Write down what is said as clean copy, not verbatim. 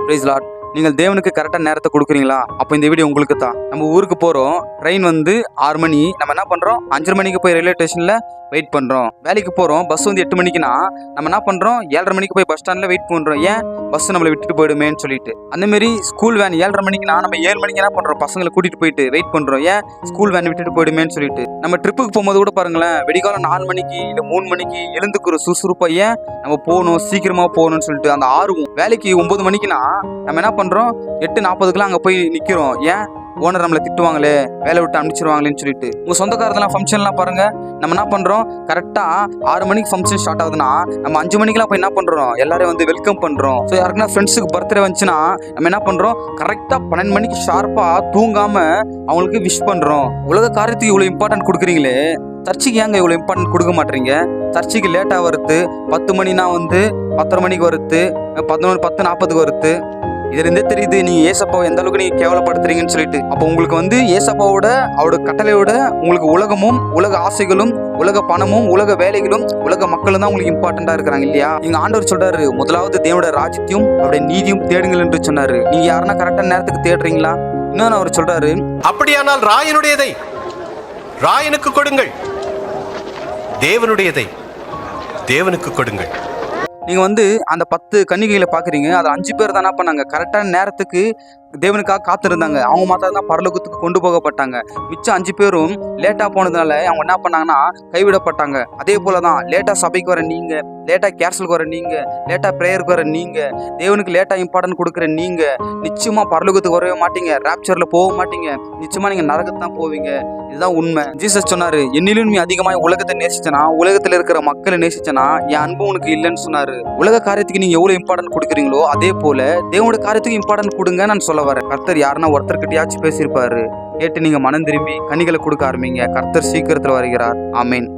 Price Lord. நீங்கள் தேவனுக்கு கரெக்டாக நேரத்தை கொடுக்குறீங்களா? அப்போ இந்த வீடியோ உங்களுக்கு தான். நம்ம ஊருக்கு போகிறோம், ட்ரெயின் வந்து 6 மணி. நம்ம என்ன பண்ணுறோம், 5:30 மணிக்கு போய் ரயில்வே ஸ்டேஷனில் வெயிட் பண்ணுறோம். வேலைக்கு போகிறோம், பஸ் வந்து 8 மணிக்குனா நம்ம என்ன பண்ணுறோம், 7:30 மணிக்கு போய் பஸ் ஸ்டாண்டில் வெயிட் பண்ணுறோம். ஏன்? பஸ் நம்மளை விட்டுட்டு போயிடுமேன்னு சொல்லிட்டு. அந்தமாரி ஸ்கூல் வேன் 7:30 மணிக்குனா நம்ம 7 மணிக்கு என்ன பண்ணுறோம், பசங்களை கூட்டிகிட்டு போயிட்டு வெயிட் பண்ணுறோம். ஏன்? ஸ்கூல் வேன் விட்டுட்டு போயிடுமேன்னு சொல்லிட்டு. நம்ம ட்ரிப்புக்கு போகும்போது கூட பாருங்களேன், வெடிகாலம் 4 மணிக்கு இல்லை 3 மணிக்கு எழுந்துக்கிறோம் சுறுசுறுப்பாக. ஏன்? நம்ம போகணும், சீக்கிரமாக போகணும்னு சொல்லிட்டு அந்த ஆர்வம். வேலைக்கு 9 மணிக்குனா நம்ம என்ன பண்ணுறோம், 8:40க்குலாம் அங்கே போய் நிற்கிறோம். ஏன்? ஓனர் நம்மளை திட்டுவாங்களே, வேலை விட்டு அனுப்பிச்சிருவாங்களேன்னு சொல்லிட்டு. உங்கள் சொந்தக்காரதெல்லாம் ஃபங்க்ஷன்லாம் பாருங்க, நம்ம என்ன பண்ணுறோம், கரெக்டாக 6 மணிக்கு ஃபங்க்ஷன் ஸ்டார்ட் ஆகுதுன்னா நம்ம 5 மணிக்கெலாம் போய் என்ன பண்ணுறோம், எல்லாரும் வந்து வெல்கம் பண்ணுறோம். ஸோ யாருக்குன்னா ஃப்ரெண்ட்ஸுக்கு பர்த்டே வந்துச்சுன்னா நம்ம என்ன பண்ணுறோம், கரெக்டாக 12 மணிக்கு ஷார்ப்பாக தூங்காமல் அவங்களுக்கு விஷ் பண்ணுறோம். உலக காரியத்துக்கு இவ்வளோ இம்பார்ட்டன்ட் கொடுக்குறீங்களே, சர்ச்சுக்கு ஏங்க இவ்வளோ இம்பார்ட்டன்ட் கொடுக்க மாட்டேறீங்க? சர்ச்சுக்கு லேட்டாக வருது, 10 மணினா வந்து 10:30 மணிக்கு வருது, 10:40க்கு வருது. இதுலேருந்தே தெரியுது நீங்கள் ஏசப்பாவை எந்த அளவுக்கு நீங்கள் கேவலப்படுத்துறீங்கன்னு சொல்லிட்டு. அப்போ உங்களுக்கு வந்து ஏசப்பாவோட அவரோட கட்டளையோட உங்களுக்கு உலகமும் உலக ஆசைகளும் உலக பணமும் உலக வேலைகளும் உலக மக்களும் தான் உங்களுக்கு இம்பார்ட்டண்டா இருக்கிறாங்க இல்லையா? நீங்க ஆண்டவர் சொல்றாரு, முதலாவது தேவனோட ராஜ்யத்தையும் அவருடைய நீதியும் தேடுங்கள் என்று சொன்னாரு. நீங்க யாருன்னா கரெக்டான நேரத்துக்கு தேடுறீங்களா? இன்னொன்னு அவர் சொல்றாரு, அப்படியானால் ராயனுடையதை ராயனுக்கு கொடுங்கள், தேவனுடையதை தேவனுக்கு கொடுங்கள். நீங்கள் வந்து அந்த 10 கன்னிகைகளை பார்க்குறீங்க, அது 5 பேர் தானே பண்ணாங்க, கரெக்டான நேரத்துக்கு தேவனுக்காக காத்திருந்தாங்க. அவங்க மாத்திரம் தான் பரலோகத்துக்கு கொண்டு போகப்பட்டாங்க. மிச்சம் 5 பேரும் லேட்டாக போனதுனால அவங்க என்ன பண்ணாங்கன்னா கைவிடப்பட்டாங்க. அதே போல தான் லேட்டாக சபைக்கு வர நீங்கள், லேட்டாக கேர்சலுக்கு வர நீங்கள், லேட்டாக ப்ரேயருக்கு வர நீங்கள், தேவனுக்கு லேட்டாக இம்பார்ட்டன்ட் கொடுக்குற நீங்கள் நிச்சயமாக பரலோகத்துக்கு வரவே மாட்டீங்க, ராப்சரில் போக மாட்டீங்க. நிச்சயமாக நீங்கள் நரகத்து தான் போவீங்க. இதுதான் உண்மை. ஜீசஸ் சொன்னாரு, என்னிலும் நீ அதிகமாக உலகத்தை நேசிச்சனா, உலகத்தில் இருக்கிற மக்களை நேசிச்சனா என் அன்பு உனக்கு இல்லைன்னு சொன்னாரு. உலக காரியத்துக்கு நீங்க எவ்வளவு இம்பார்ட்டன்ட் கொடுக்குறீங்களோ அதே போல தேவனோட காரியத்துக்கு இம்பார்ட்டன்ட் கொடுங்க நான் சொல்ல வரேன். கர்த்தர் யாருன்னா ஒருத்தர்கிட்டயாச்சும் பேசியிருப்பாரு, கேட்டு நீங்க மனம் திரும்பி கனிகளை கொடுக்க ஆரம்பிங்க. கர்த்தர் சீக்கிரத்தில் வருகிறார். ஆமீன்.